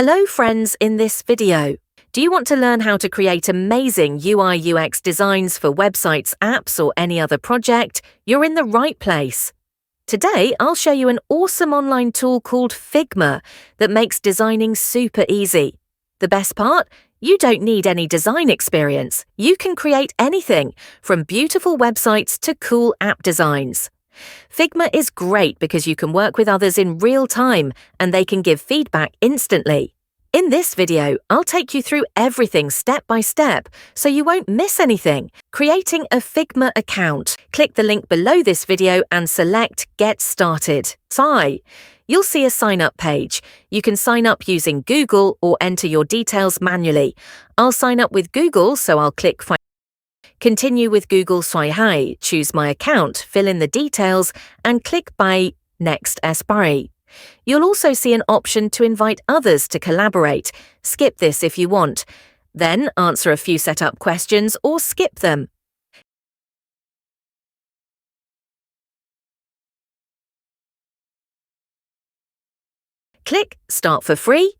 Hello friends, in this video, do you want to learn how to create amazing UI/UX designs for websites, apps or any other project? You're in the right place. Today, I'll show you an awesome online tool called Figma that makes designing super easy. The best part? You don't need any design experience. You can create anything, from beautiful websites to cool app designs. Figma is great because you can work with others in real time and they can give feedback instantly. In this video, I'll take you through everything step by step so you won't miss anything. Creating a Figma account. Click the link below this video and select Get Started. You'll see a sign-up page. You can sign up using Google or enter your details manually. I'll sign up with Google, so I'll click Continue with Google Hai, choose my account, fill in the details, and click Buy Next Espari. You'll also see an option to invite others to collaborate. Skip this if you want. Then answer a few setup questions or skip them. Click Start for free,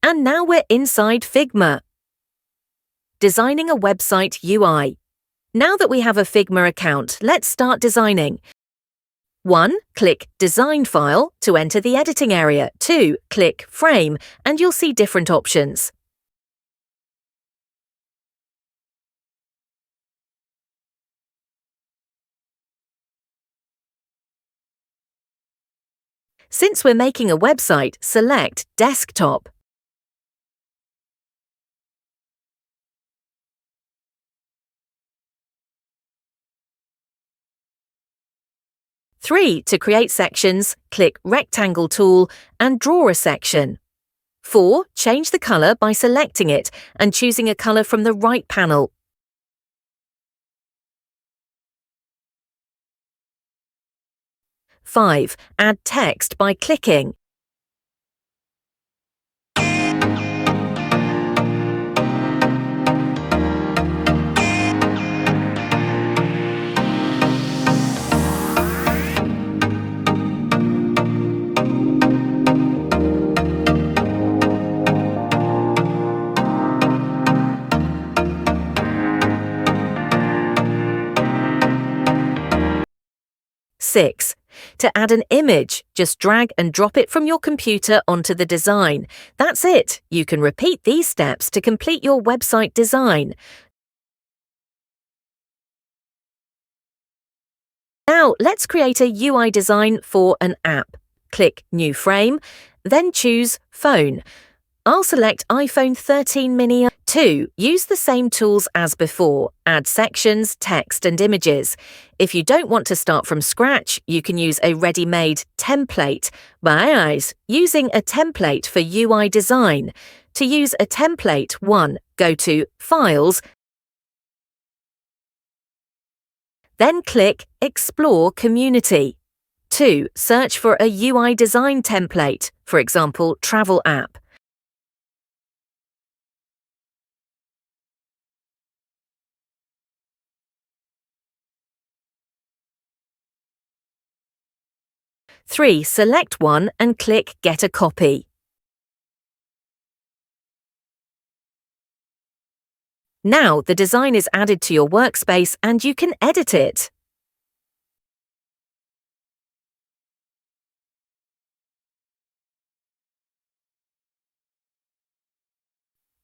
and now we're inside Figma. Designing a website UI. Now that we have a Figma account, let's start designing. 1. Click Design File to enter the editing area. 2. Click Frame, and you'll see different options. Since we're making a website, select Desktop. 3. To create sections, click Rectangle tool and draw a section. 4. Change the color by selecting it and choosing a color from the right panel. 5. Add text by clicking. 6. To add an image, just drag and drop it from your computer onto the design. That's it. You can repeat these steps to complete your website design. Now, let's create a UI design for an app. Click New Frame, then choose Phone. I'll select iPhone 13 mini. 2. Use the same tools as before. Add sections, text and images. If you don't want to start from scratch, you can use a ready-made template. Using a template for UI design. To use a template, 1. Go to Files, then click Explore Community. 2. Search for a UI design template, for example, travel app. 3. Select one and click Get a Copy. Now the design is added to your workspace and you can edit it.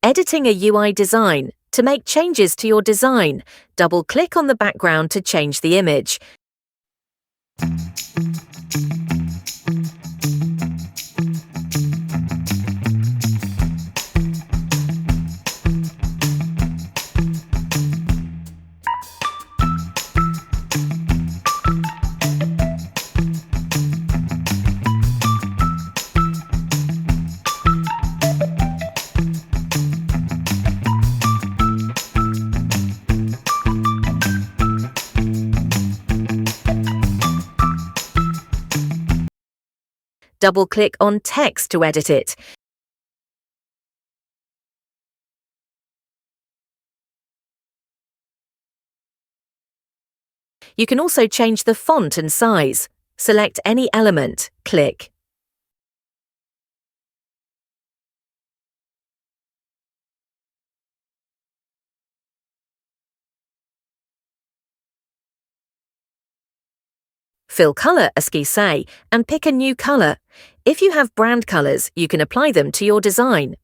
Editing a UI design. To make changes to your design, double-click on the background to change the image. Double-click on text to edit it. You can also change the font and size. Select any element, click. Fill colour esquisse and pick a new colour. If you have brand colours, you can apply them to your design.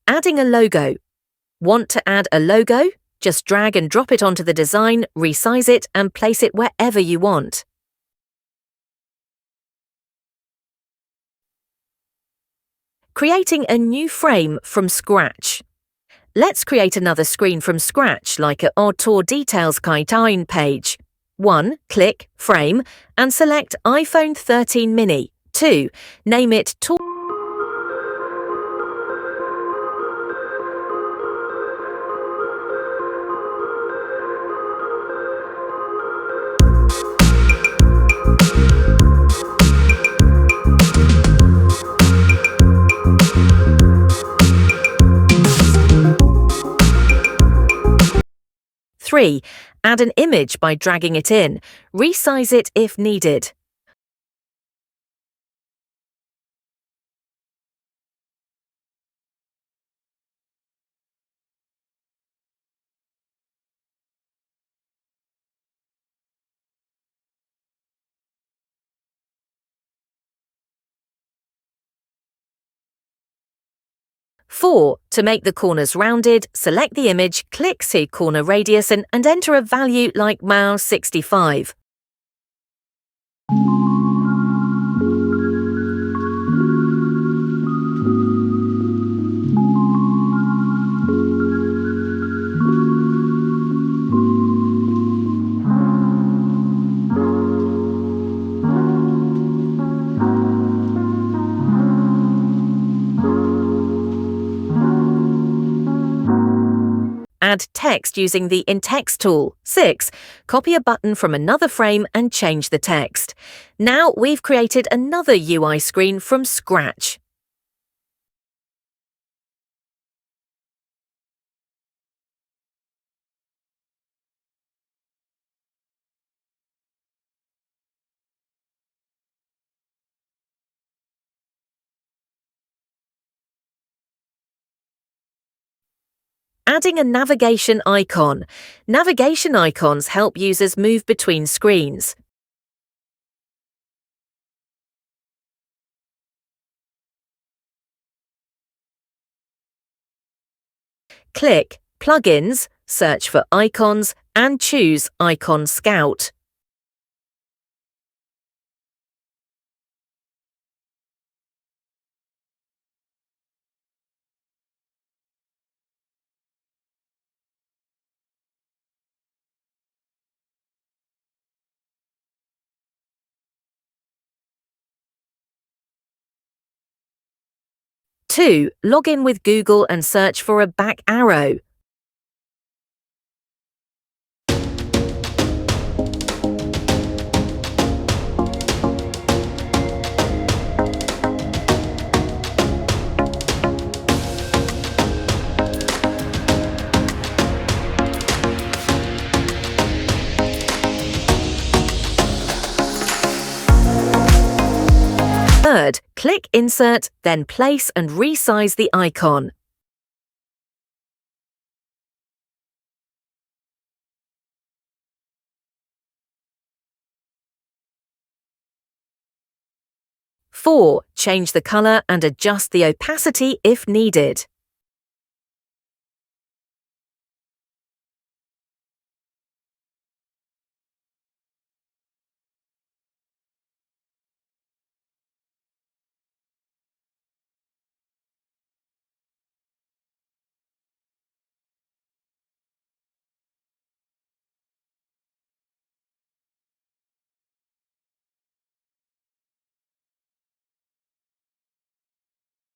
Adding a logo. Want to add a logo? Just drag and drop it onto the design, resize it, and place it wherever you want. Creating a new frame from scratch. Let's create another screen from scratch, like a Autor Details Kaitain page. 1. Click Frame and select iPhone 13 mini. 2. Name it Tool. 3. Add an image by dragging it in. Resize it if needed. Four, to make the corners rounded, select the image, click See Corner Radius and enter a value like mouse 65. Add text using the In Text tool. 6. Copy a button from another frame and change the text. Now we've created another UI screen from scratch. Adding a navigation icon. Navigation icons help users move between screens. Click Plugins, search for Icons, and choose Icon Scout. Two, log in with Google and search for a back arrow. Third, click Insert, then place and resize the icon. Four, change the color and adjust the opacity if needed.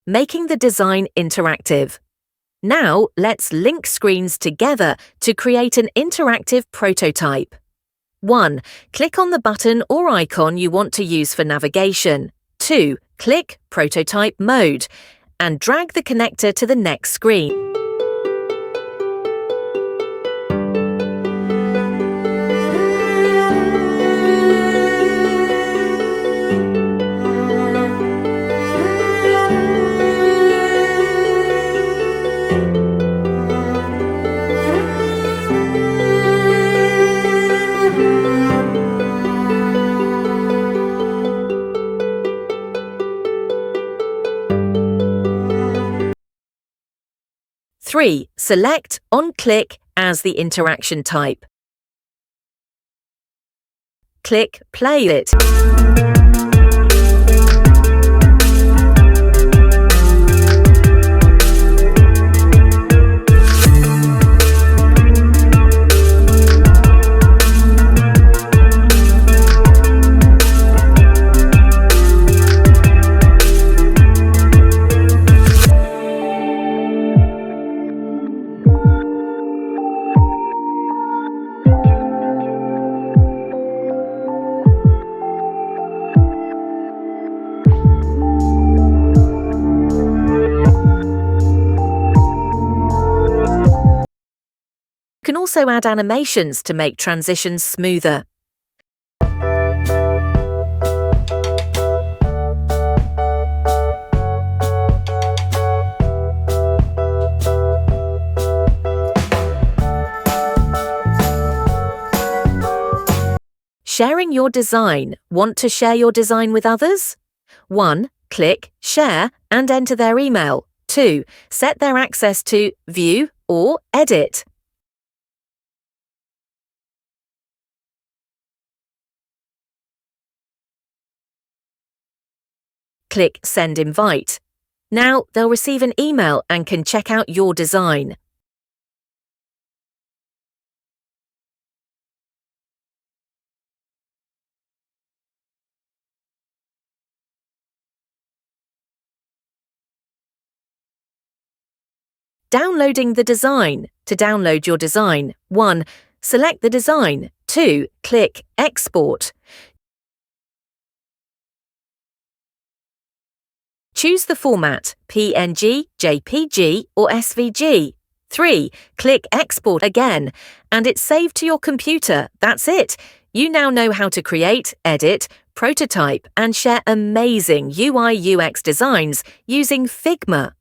Making the design interactive. Now, let's link screens together to create an interactive prototype. 1. Click on the button or icon you want to use for navigation. 2. Click Prototype Mode and drag the connector to the next screen. 3. Select on-click as the interaction type. Click Play it. You can also add animations to make transitions smoother. Sharing your design. Want to share your design with others? 1. Click Share and enter their email. 2. Set their access to View or Edit. Click Send Invite. Now they'll receive an email and can check out your design. Downloading the design. To download your design, 1. Select the design. 2. Click Export. Choose the format, PNG, JPG or SVG. 3. Click Export again, and it's saved to your computer. That's it. You now know how to create, edit, prototype, and share amazing UI/UX designs using Figma.